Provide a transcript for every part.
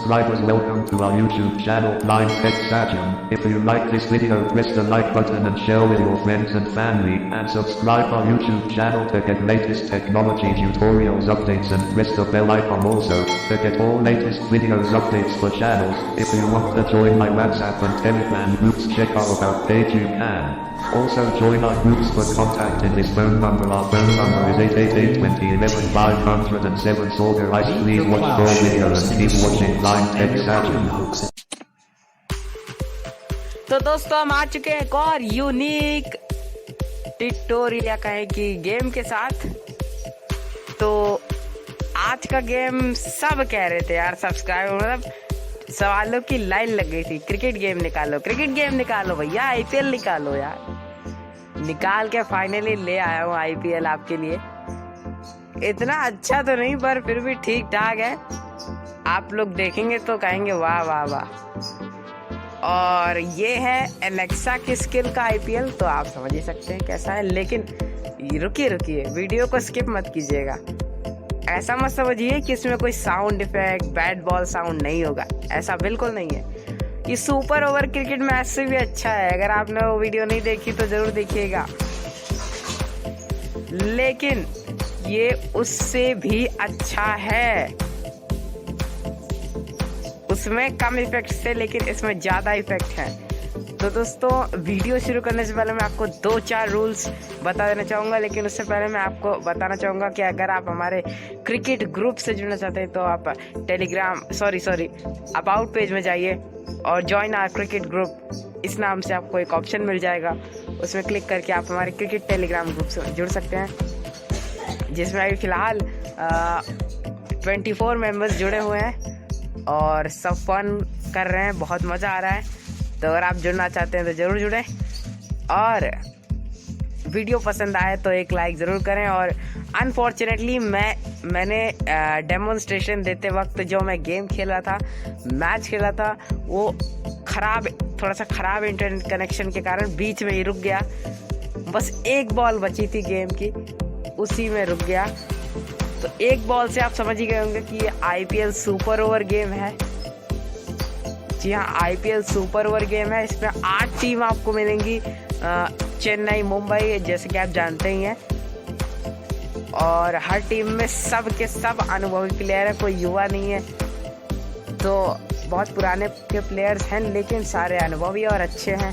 subscribers, welcome to our YouTube channel, Blind Tech Sachin. If you like this video, press the like button and share with your friends and family, and subscribe our YouTube channel to get latest technology tutorials, updates, and press the bell icon also to get all latest videos, updates for channels. If you want to join my WhatsApp and Telegram groups, check our about page, you can. Also join our groups for contact in this phone number. Our phone number is 888-2011-507. So guys, please watch more videos and keep watching Blind Tech Sachin. तो दोस्तों हम आ चुके हैं एक और unique tutorial या कहें कि गेम के साथ। तो आज का गेम सब कह रहे थे यार, सब्सक्राइब मतलब सवालों की लाइन लग गई थी। क्रिकेट गेम निकालो, क्रिकेट गेम निकालो भैया, आईपीएल निकालो यार। निकाल के फाइनली ले आया हूँ आईपीएल आपके लिए। इतना अच्छा तो नहीं पर फिर भी ठीक ठाक है। आप लोग देखेंगे तो कहेंगे वाह वाह वाह। और ये है एलेक्सा की स्किल का आईपीएल, तो आप समझ ही सकते हैं कैसा है। लेकिन रुकिए वीडियो को स्किप मत कीजिएगा। ऐसा मत समझिए कि इसमें कोई sound effect, bat ball sound नहीं होगा, ऐसा बिल्कुल नहीं है। ये सुपर ओवर क्रिकेट मैच से भी अच्छा है। अगर आपने वो वीडियो नहीं देखी तो जरूर देखिएगा। लेकिन ये उससे भी अच्छा है। उसमें कम इफेक्ट से, लेकिन इसमें ज्यादा इफेक्ट है। तो दोस्तों वीडियो शुरू करने से पहले मैं आपको 2-4 रूल्स बता देना चाहूँगा। लेकिन उससे पहले मैं आपको बताना चाहूँगा कि अगर आप हमारे क्रिकेट ग्रुप से जुड़ना चाहते हैं तो आप अबाउट पेज में जाइए और ज्वाइन आवर क्रिकेट ग्रुप, इस नाम से आपको एक ऑप्शन मिल जाएगा। उसमें क्लिक करके आप हमारे क्रिकेट टेलीग्राम ग्रुप से जुड़ सकते हैं, जिसमें अभी फ़िलहाल 24 मेंबर्स जुड़े हुए हैं और सब फन कर रहे हैं, बहुत मज़ा आ रहा है। तो अगर आप जुड़ना चाहते हैं तो ज़रूर जुड़ें, और वीडियो पसंद आए तो एक लाइक ज़रूर करें। और अनफॉर्चुनेटली मैंने डेमोन्स्ट्रेशन देते वक्त जो मैं गेम खेल रहा था, मैच खेला था, वो थोड़ा सा ख़राब इंटरनेट कनेक्शन के कारण बीच में ही रुक गया। बस एक बॉल बची थी गेम की, उसी में रुक गया। तो एक बॉल से आप समझ ही गए होंगे कि ये आईपीएल सुपर ओवर गेम है। जी हाँ, आईपीएल सुपर ओवर गेम है। इसमें 8 टीम आपको मिलेंगी, चेन्नई, मुंबई, जैसे कि आप जानते ही हैं। और हर टीम में सब के सब अनुभवी प्लेयर है, कोई युवा नहीं है। तो बहुत पुराने के प्लेयर्स हैं, लेकिन सारे अनुभवी और अच्छे हैं।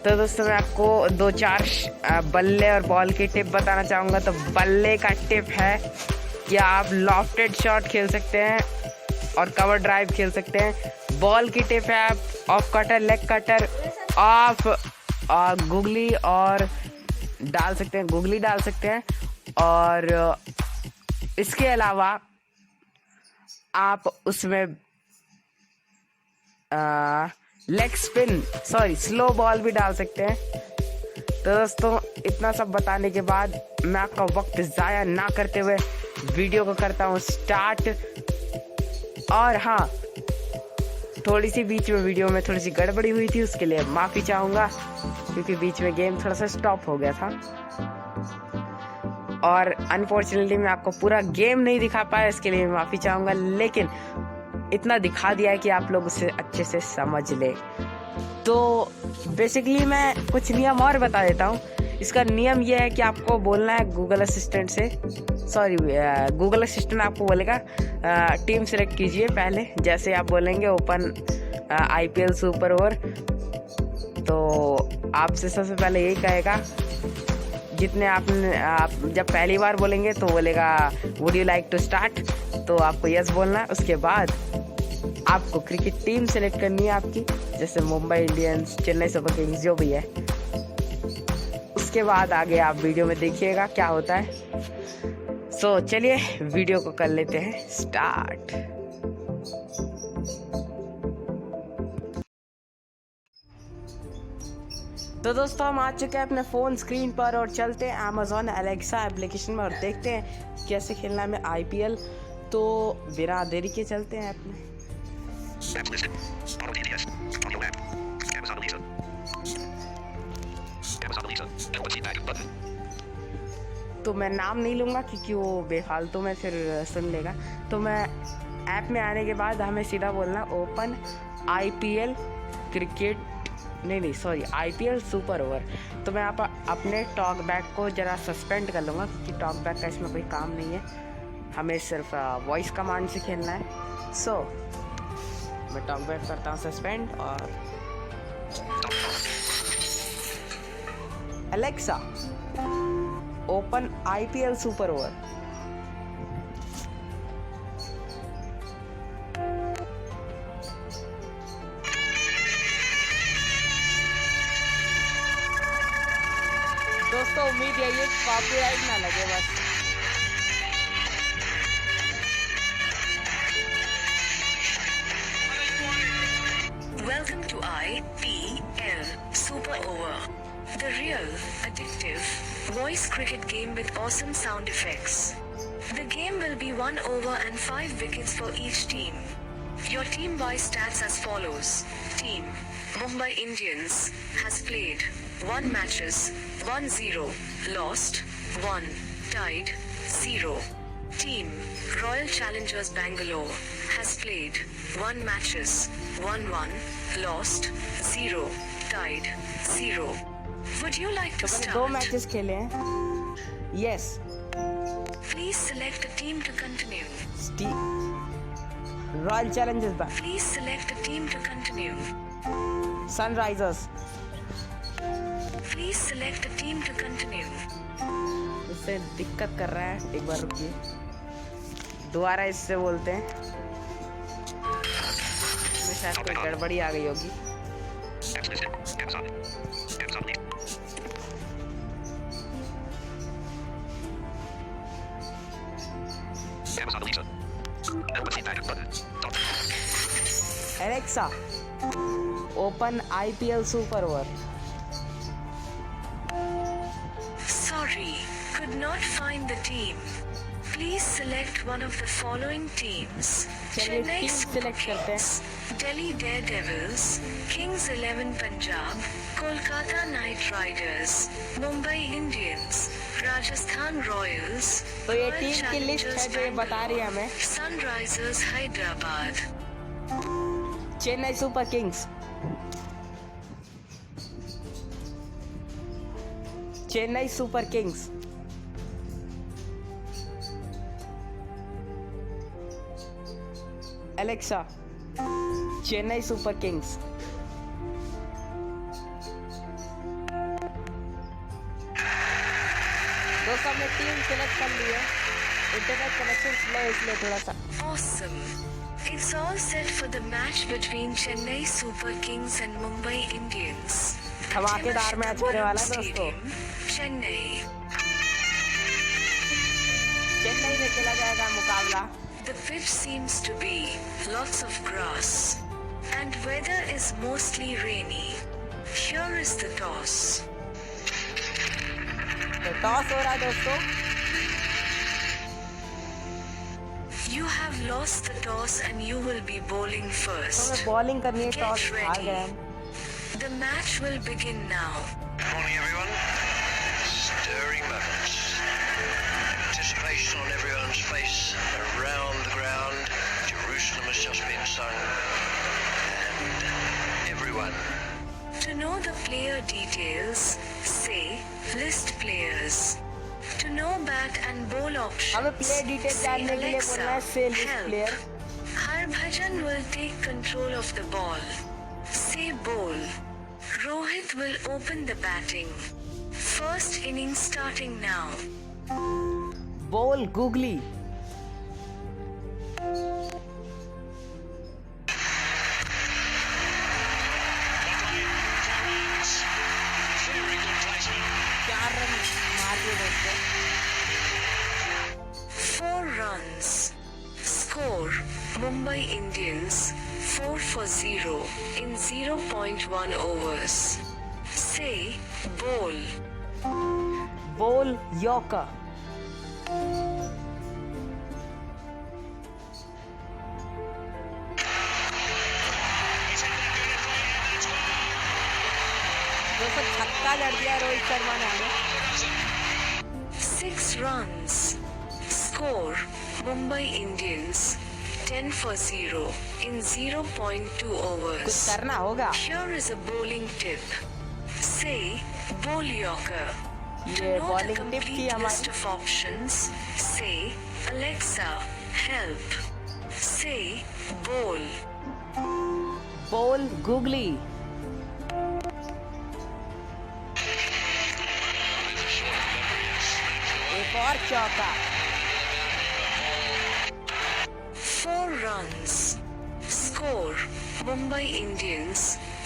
तो दोस्तों मैं आपको 2-4 बल्ले और बॉल की टिप बताना चाहूँगा। तो बल्ले का टिप है कि आप लॉफ्टेड शॉट खेल सकते हैं और कवर ड्राइव खेल सकते हैं। बॉल की टिप है आप off cutter, leg cutter, of googly और डाल सकते हैं, गुगली डाल सकते हैं। और इसके अलावा आप उसमें लेग स्पिन स्लो बॉल भी डाल सकते हैं। तो दोस्तों इतना सब बताने के बाद मैं आपका वक्त ज़ाया ना करते हुए वीडियो को करता हूँ स्टार्ट। और हाँ, थोड़ी सी बीच में वीडियो में थोड़ी सी गड़बड़ी हुई थी, उसके लिए माफ़ी चाहूँगा, क्योंकि बीच में गेम थोड़ा सा स्टॉप हो गया था। और अनफॉर्चुनेटली मैं आपको पूरा गेम नहीं दिखा पाया, इसके लिए माफ़ी चाहूँगा। लेकिन इतना दिखा दिया है कि आप लोग उसे अच्छे से समझ ले। तो बेसिकली मैं कुछ नियम और बता देता हूँ। इसका नियम यह है कि आपको बोलना है गूगल असिस्टेंट से, गूगल असिस्टेंट आपको बोलेगा टीम सेलेक्ट कीजिए पहले। जैसे आप बोलेंगे ओपन आईपीएल सुपर ओवर, तो आपसे सबसे पहले यही कहेगा। आप जब पहली बार बोलेंगे तो बोलेगा would you like to start, तो आपको यस बोलना है। उसके बाद आपको क्रिकेट टीम सेलेक्ट करनी है आपकी, जैसे Mumbai Indians, Chennai super Kings, जो भी है। उसके बाद आगे आप वीडियो में देखिएगा क्या होता है। सो चलिए वीडियो को कर लेते हैं स्टार्ट। तो दोस्तों हम आ चुके हैं अपने फ़ोन स्क्रीन पर और चलते हैं अमेज़ॉन एलेक्सा एप्लीकेशन में और देखते हैं कैसे खेलना है आईपीएल। तो बिना देरी के चलते हैं अपने। तो मैं नाम नहीं लूँगा क्योंकि वो बेफालतू में फिर सुन लेगा। तो मैं ऐप में आने के बाद हमें सीधा बोलना ओपन IPL क्रिकेट, नहीं सॉरी, IPL सुपर ओवर। तो मैं आप अपने टॉक बैक को ज़रा सस्पेंड कर लूँगा क्योंकि टॉक बैक का इसमें कोई काम नहीं है, हमें सिर्फ वॉइस कमांड से खेलना है। सो मैं टॉक बैक करता हूँ सस्पेंड और Alexa open IPL super over. दोस्तों उम्मीद यही है कॉपीराइट ना लगे बस। Welcome to IPL Super Over, the real, addictive, voice cricket game with awesome sound effects. The game will be 1 over and 5 wickets for each team. Your team-wise stats as follows. Team Mumbai Indians has played 1 matches, 1-0, lost 1, tied 0. Team Royal Challengers Bangalore has played 1 matches, 1-1, lost 0, tied 0. Would you like to तो मैंने 2 start? Matches खेले हैं। Yes, Please select a team to continue. Royal Challengers bank, Please select a team to continue. Sunrisers. Please select a team to continue. इससे दिक्कत कर रहा है, एक बार रुकिए, दोबारा इससे बोलते हैं। इसमें शायद कोई गड़बड़ी आ गई होगी। Alexa open IPL super over. Sorry, could not find the team. Please select one of the following teams. चलिए Chennai टीम Super सिलेक्ट करते Kings, हैं। Delhi Daredevils, Kings 11 Punjab, Kolkata Knight Riders, Mumbai Indians, Rajasthan Royals, तो ये Royal team की list है Challengers जो ये बता रही है Bangalore, हमें। Sunrisers Hyderabad. Chennai super Kings, Chennai super Kings, Alexa Chennai super Kings. दोस्तों हमने टीम सिलेक्ट कर ली है, इंटरनेट कनेक्शन स्लो है इसलिए थोड़ा सा। Awesome. It's all set for the match between Chennai Super Kings and Mumbai Indians. धमाकेदार मैच होने वाला है दोस्तों। Chennai. चेन्नई में खेला जाएगा मुकाबला। The pitch seems to be lots of grass and weather is mostly rainy. Here is the toss. तो टॉस हो रहा है दोस्तों। You have lost the toss and you will be bowling तो first. हमें बॉलिंग करनी है, Get टॉस हार ready. गए हम। The match will begin now. Morning, everyone. Stirring moments. Anticipation on everyone's face. Around the ground, Jerusalem has just been sung. And everyone. To know the player details, say list players. To know bat and bowl options, हमें player detail say जानने के लिए Alexa, बोलना है से list help. Player. Harbhajan will take control of the ball. Say bowl. Rohit will open the batting. First inning starting now. Ball googly. चार run मार दिए दोस्तों। 4 runs. Score Mumbai Indians 4 for 0 in 0.1 overs. Say bowl. Ball yorker. दोस्तों छक्का जड़ दिया रोहित शर्मा ने हमें। 6 runs. Score Mumbai Indians 10 for 0 in 0.2 कुछ overs. करना होगा। Here is a bowling tip. Say bowl yorker. To ये know the bowling tip थी complete हमारी। list of options, say Alexa, help. Say bowl. बोल गूगली। एक और चौका। 4 runs. Score Mumbai Indians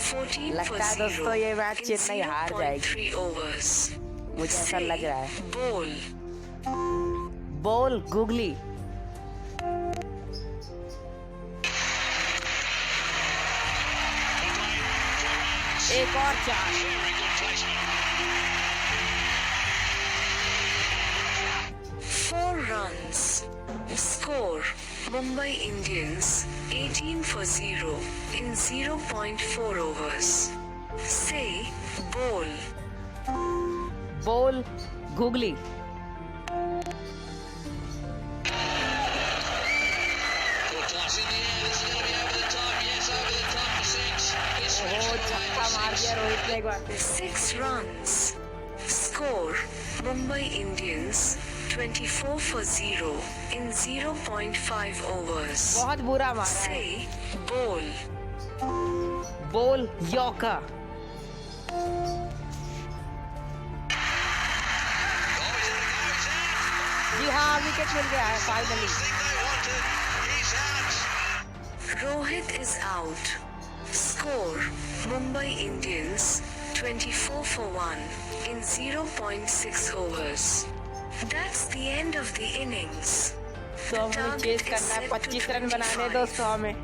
14 for लगता है 0 दोस्तों ये मैच in चेन्नई हार जाएगी। 0.3 overs. मुझे ऐसा लग रहा है। Bowl. बोल गूगली। एक और चार। Four runs. Score Mumbai Indians 18 for 0 in 0.4 overs. Say bowl. बोल गूगली। ओहो, छक्का मार दिया रोहित ने एक बार फिर। 6 runs. Score Mumbai Indians 24 for 0 in 0.5 overs. बहुत बुरा मारा है। Say bowl. बोल यॉर्कर। जी हाँ, विकेट मिल गया है finally. Rohit is out. Score Mumbai Indians 24 for 1 in 0.6 overs. That's the end of the innings. तो हमें चेस करना है 25 रन बनाने दोस्तों हमें।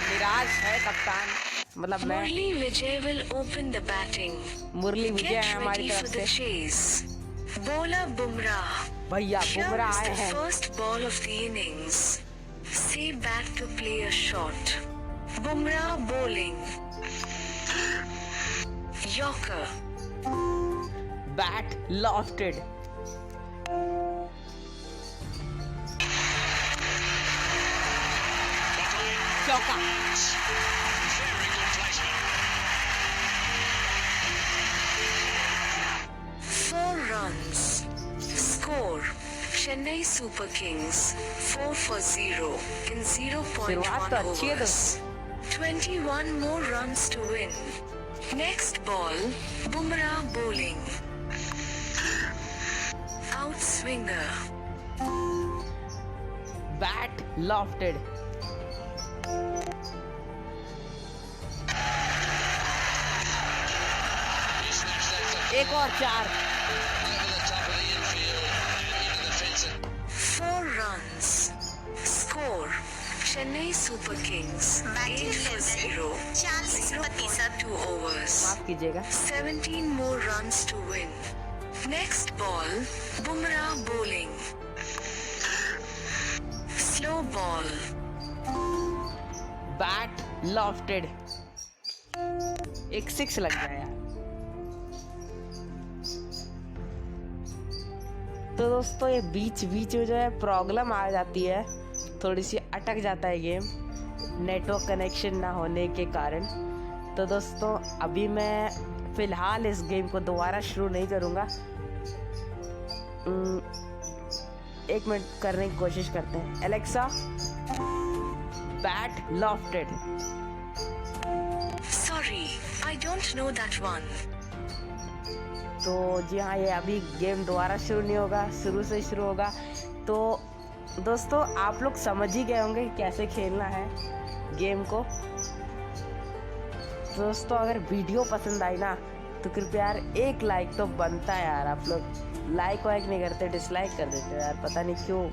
निराश है कप्तान, मतलब मैं। Murli Vijay will open the batting. Murali Vijay है Get हमारी ready for तरफ the से। chase. Bowler Bumrah. भैया Here बुमराह is आए the हैं। first ball of the innings. Say back to play a shot. Bumrah bowling. Yorker. Bat lofted. चौका। Four runs. Score Chennai Super Kings 4 for 0 in शुरुआत तो 0.1 अच्छी है overs. 21 more runs to win. Next ball, Bumrah bowling. Outswinger. Bat lofted. एक और चार। 4 runs. Score Chennai Super Kings 8 for 0 0.2 overs. माफ कीजिएगा। 17 more runs to win. Next ball, Bumrah bowling. Slow ball. Bat lofted. एक 6 लग गया यार। तो दोस्तों ये बीच बीच में जो है प्रॉब्लम आ जाती है, थोड़ी सी अटक जाता है गेम नेटवर्क कनेक्शन ना होने के कारण। तो दोस्तों अभी मैं फ़िलहाल इस गेम को दोबारा शुरू नहीं करूँगा। 1 मिनट करने की कोशिश करते हैं। Alexa bat lofted. Sorry, I don't know that one. तो जी हाँ, ये अभी गेम दोबारा शुरू नहीं होगा, शुरू से शुरू होगा। तो दोस्तों आप लोग समझ ही गए होंगे कि कैसे खेलना है गेम को। दोस्तों अगर वीडियो पसंद आई ना तो कृपया यार एक लाइक तो बनता है यार। आप लोग लाइक वाइक नहीं करते, डिसलाइक कर देते हो यार, पता नहीं क्यों।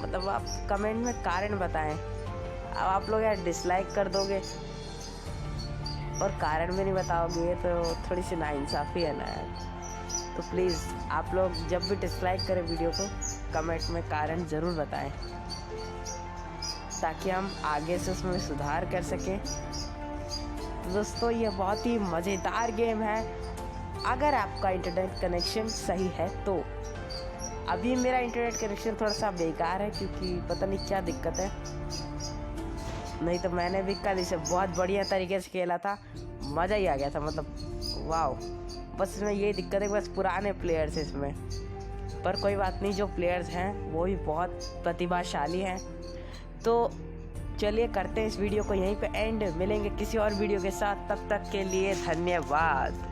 मतलब आप कमेंट में कारण बताएं। अब आप लोग यार डिसलाइक कर दोगे और कारण भी नहीं बताओगे तो थोड़ी सी नाइंसाफ़ी है ना यार। तो प्लीज़ आप लोग जब भी डिसलाइक करें वीडियो को कमेंट में कारण ज़रूर बताएं, ताकि हम आगे से उसमें सुधार कर सकें। तो दोस्तों ये बहुत ही मज़ेदार गेम है अगर आपका इंटरनेट कनेक्शन सही है तो। अभी मेरा इंटरनेट कनेक्शन थोड़ा सा बेकार है क्योंकि पता नहीं क्या दिक्कत है, नहीं तो मैंने भी कल इसे बहुत बढ़िया तरीके से खेला था, मज़ा ही आ गया था, मतलब वाह। बस इसमें यही दिक्कत है, बस पुराने प्लेयर्स हैं इसमें, पर कोई बात नहीं, जो प्लेयर्स हैं वो भी बहुत प्रतिभाशाली हैं। तो चलिए करते हैं इस वीडियो को यहीं पे एंड, मिलेंगे किसी और वीडियो के साथ, तब तक के लिए धन्यवाद।